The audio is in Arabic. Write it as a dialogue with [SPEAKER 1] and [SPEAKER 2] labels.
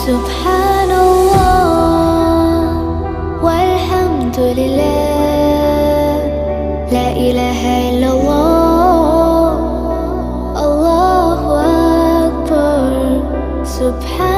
[SPEAKER 1] سبحان الله والحمد لله، لا إله إلا الله، الله أكبر. سبحان